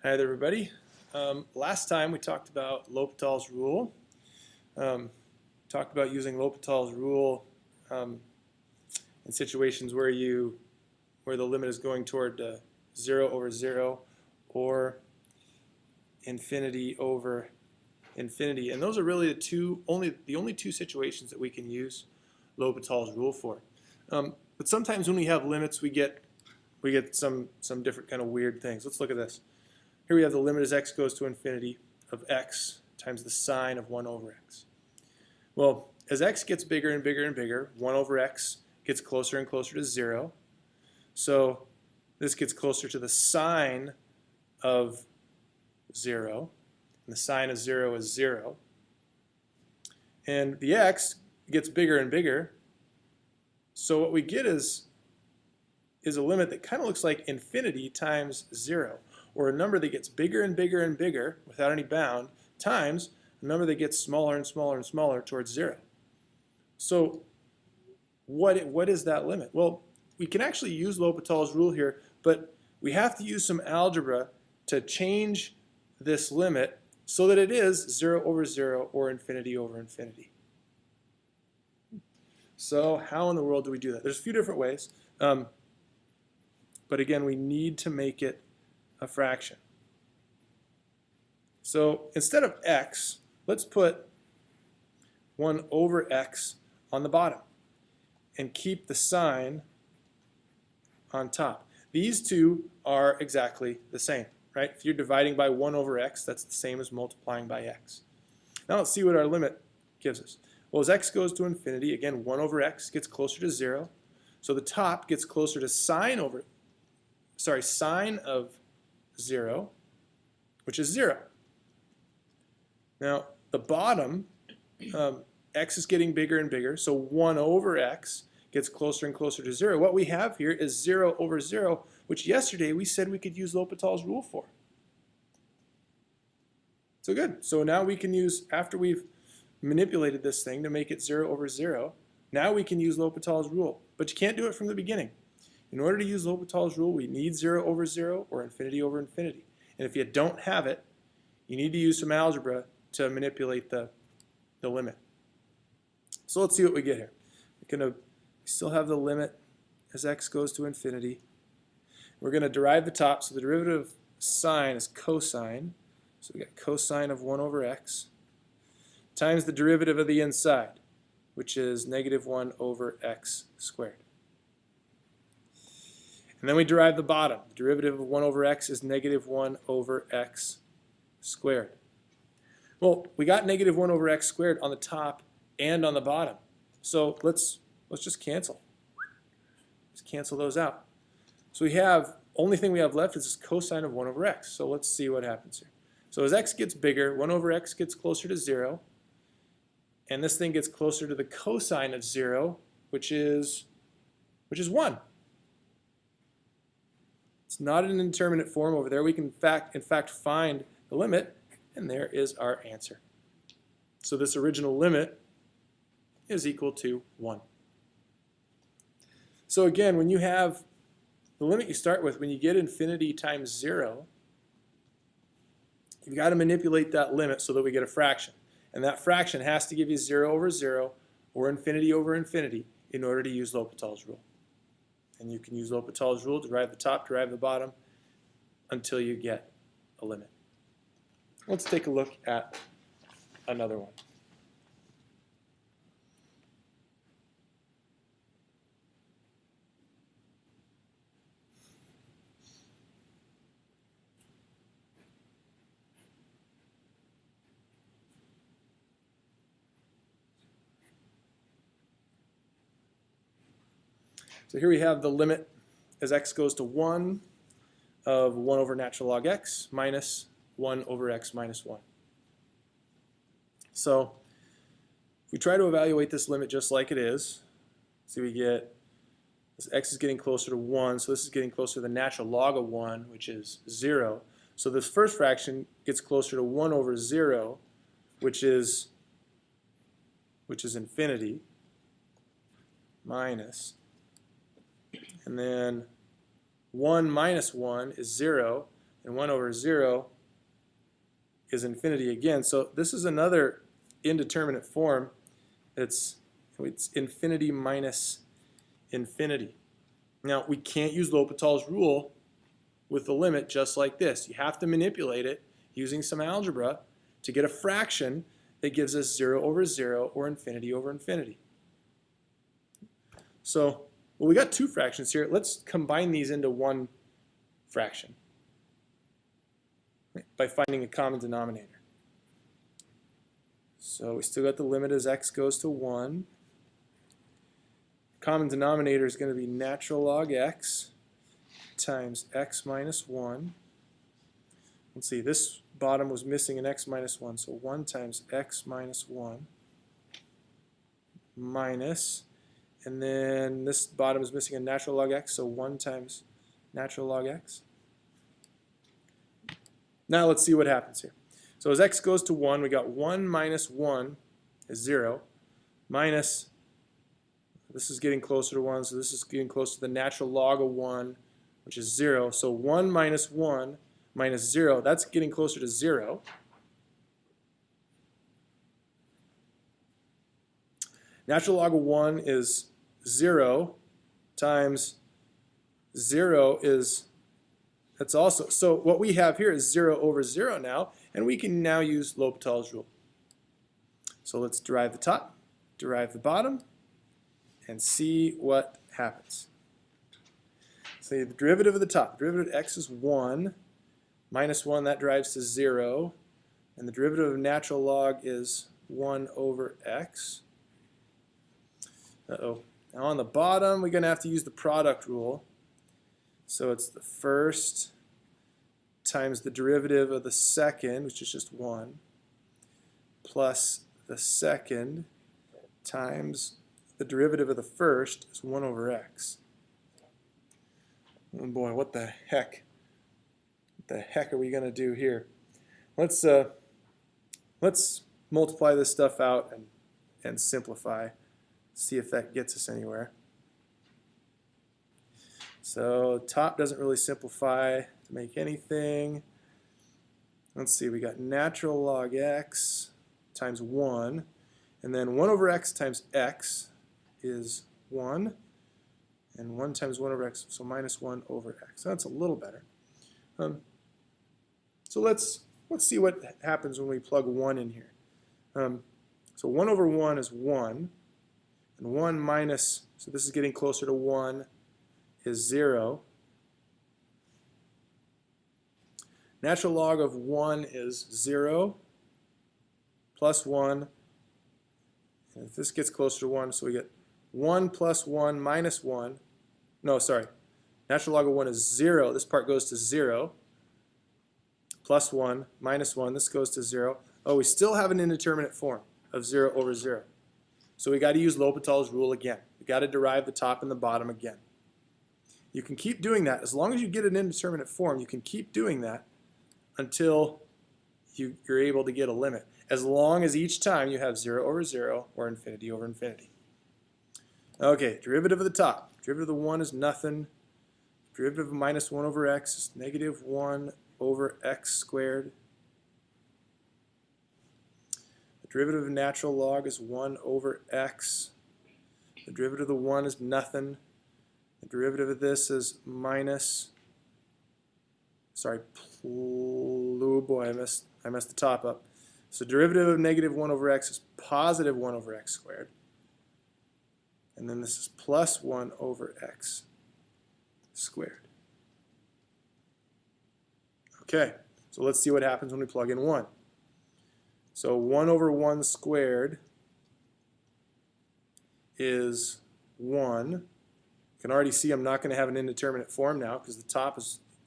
Hi there, everybody. Last time we talked about L'Hopital's rule. Talked about using L'Hopital's rule in situations where the limit is going toward 0 over 0 or infinity over infinity, and those are really the only two situations that we can use L'Hopital's rule for. But sometimes when we have limits, we get some different kind of weird things. Let's look at this. Here we have the limit as x goes to infinity of x times the sine of 1 over x. Well, as x gets bigger and bigger and bigger, 1 over x gets closer and closer to 0. So this gets closer to the sine of 0. And the sine of 0 is 0. And the x gets bigger and bigger. So what we get is a limit that kind of looks like infinity times 0, or a number that gets bigger and bigger and bigger without any bound times a number that gets smaller and smaller and smaller towards 0. So what is that limit? Well, we can actually use L'Hopital's rule here, but we have to use some algebra to change this limit so that it is 0 over 0 or infinity over infinity. So how in the world do we do that? There's a few different ways. But again, we need to make it a fraction. So instead of x, let's put 1 over x on the bottom and keep the sign on top. These two are exactly the same, right? If you're dividing by 1 over x, that's the same as multiplying by x. Now let's see what our limit gives us. Well, as x goes to infinity, again, 1 over x gets closer to 0. So the top gets closer to sine of 0, which is 0. Now, the bottom, x is getting bigger and bigger, so 1 over x gets closer and closer to 0. What we have here is 0 over 0, which yesterday we said we could use L'Hopital's rule for. So good. So now we can use, after we've manipulated this thing to make it 0 over 0, now we can use L'Hopital's rule. But you can't do it from the beginning. In order to use L'Hopital's rule, we need 0 over 0 or infinity over infinity. And if you don't have it, you need to use some algebra to manipulate the limit. So let's see what we get here. We still have the limit as x goes to infinity. We're going to derive the top, so the derivative of sine is cosine. So we got cosine of 1 over x times the derivative of the inside, which is negative 1 over x squared. And then we derive the bottom. The derivative of 1 over x is negative 1 over x squared. Well, we got negative 1 over x squared on the top and on the bottom. So let's just cancel. Let's cancel those out. So only thing we have left is this cosine of 1 over x. So let's see what happens here. So as x gets bigger, 1 over x gets closer to 0. And this thing gets closer to the cosine of 0, which is 1. It's not an indeterminate form over there. We can in fact find the limit, and there is our answer. So this original limit is equal to 1. So again, when you have the limit you start with, when you get infinity times 0, you've got to manipulate that limit so that we get a fraction. And that fraction has to give you 0 over 0 or infinity over infinity in order to use L'Hopital's rule. And you can use L'Hopital's rule to derive the top, derive the bottom, until you get a limit. Let's take a look at another one. So here we have the limit as x goes to 1 of 1 over natural log x minus 1 over x minus 1. So if we try to evaluate this limit just like it is, see we get this x is getting closer to 1, so this is getting closer to the natural log of 1, which is 0. So this first fraction gets closer to 1 over 0, which is infinity, minus, and then 1 minus 1 is 0, and 1 over 0 is infinity again. So this is another indeterminate form. It's infinity minus infinity. Now, we can't use L'Hopital's rule with the limit just like this. You have to manipulate it using some algebra to get a fraction that gives us 0 over 0 or infinity over infinity. So, well, we got two fractions here. Let's combine these into one fraction by finding a common denominator. So we still got the limit as x goes to 1. Common denominator is going to be natural log x times x minus 1. Let's see, this bottom was missing an x minus 1, so 1 times x minus 1 minus, and then this bottom is missing a natural log x, so 1 times natural log x. Now let's see what happens here. So as x goes to 1, we got 1 minus 1 is 0, minus, this is getting closer to 1, so this is getting close to the natural log of 1, which is 0. So 1 minus 1 minus 0, that's getting closer to 0. Natural log of 1 is 0 times 0 is, that's also, so what we have here is 0 over 0 now, and we can now use L'Hopital's rule. So let's derive the top, derive the bottom, and see what happens. So the derivative of the top, the derivative of x is 1, minus 1, that derives to 0, and the derivative of natural log is 1 over x. Uh-oh. Now on the bottom, we're going to have to use the product rule. So it's the first times the derivative of the second, which is just 1, plus the second times the derivative of the first is 1 over x. Oh boy, what the heck? What the heck are we going to do here? Let's multiply this stuff out and simplify. See if that gets us anywhere. So top doesn't really simplify to make anything. Let's see, we got natural log x times 1, and then 1 over x times x is 1, and 1 times 1 over x, so minus 1 over x. So that's a little better. So let's see what happens when we plug 1 in here. So 1 over 1 is 1, and 1 minus, so this is getting closer to 1, is 0. Natural log of 1 is 0 plus 1. And if this gets closer to 1, so we get 1 plus 1 minus 1. No, sorry. Natural log of 1 is 0. This part goes to 0. Plus 1 minus 1. This goes to 0. Oh, we still have an indeterminate form of 0 over 0. So we got to use L'Hopital's rule again. We got to derive the top and the bottom again. You can keep doing that. As long as you get an indeterminate form, you can keep doing that until you're able to get a limit. As long as each time you have 0 over 0 or infinity over infinity. Okay, derivative of the top. Derivative of the 1 is nothing. Derivative of minus 1 over x is negative 1 over x squared. The derivative of natural log is 1 over x. The derivative of the 1 is nothing. The derivative of this is minus, sorry, oh boy, I messed the top up. So derivative of negative 1 over x is positive 1 over x squared. And then this is plus 1 over x squared. Okay, so let's see what happens when we plug in 1. So 1 over 1 squared is 1. You can already see I'm not going to have an indeterminate form now because the top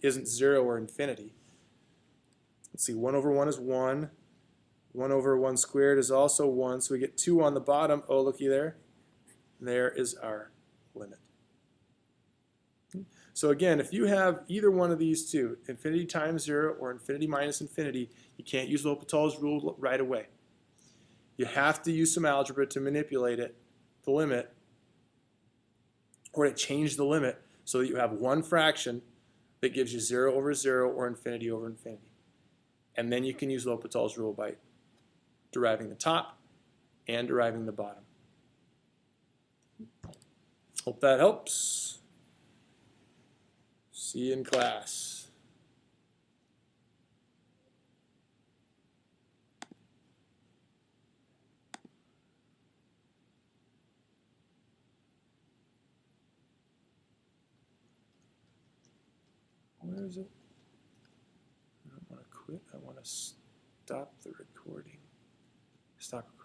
isn't 0 or infinity. Let's see, 1 over 1 is 1. 1 over 1 squared is also 1, so we get 2 on the bottom. Oh, looky there. There is our limit. So again, if you have either one of these two, infinity times 0 or infinity minus infinity, you can't use L'Hopital's rule right away. You have to use some algebra to manipulate it, the limit, or to change the limit so that you have one fraction that gives you 0 over 0 or infinity over infinity. And then you can use L'Hopital's rule by deriving the top and deriving the bottom. Hope that helps. See you in class. Where is it? I don't want to quit. I want to stop the recording. Stop recording.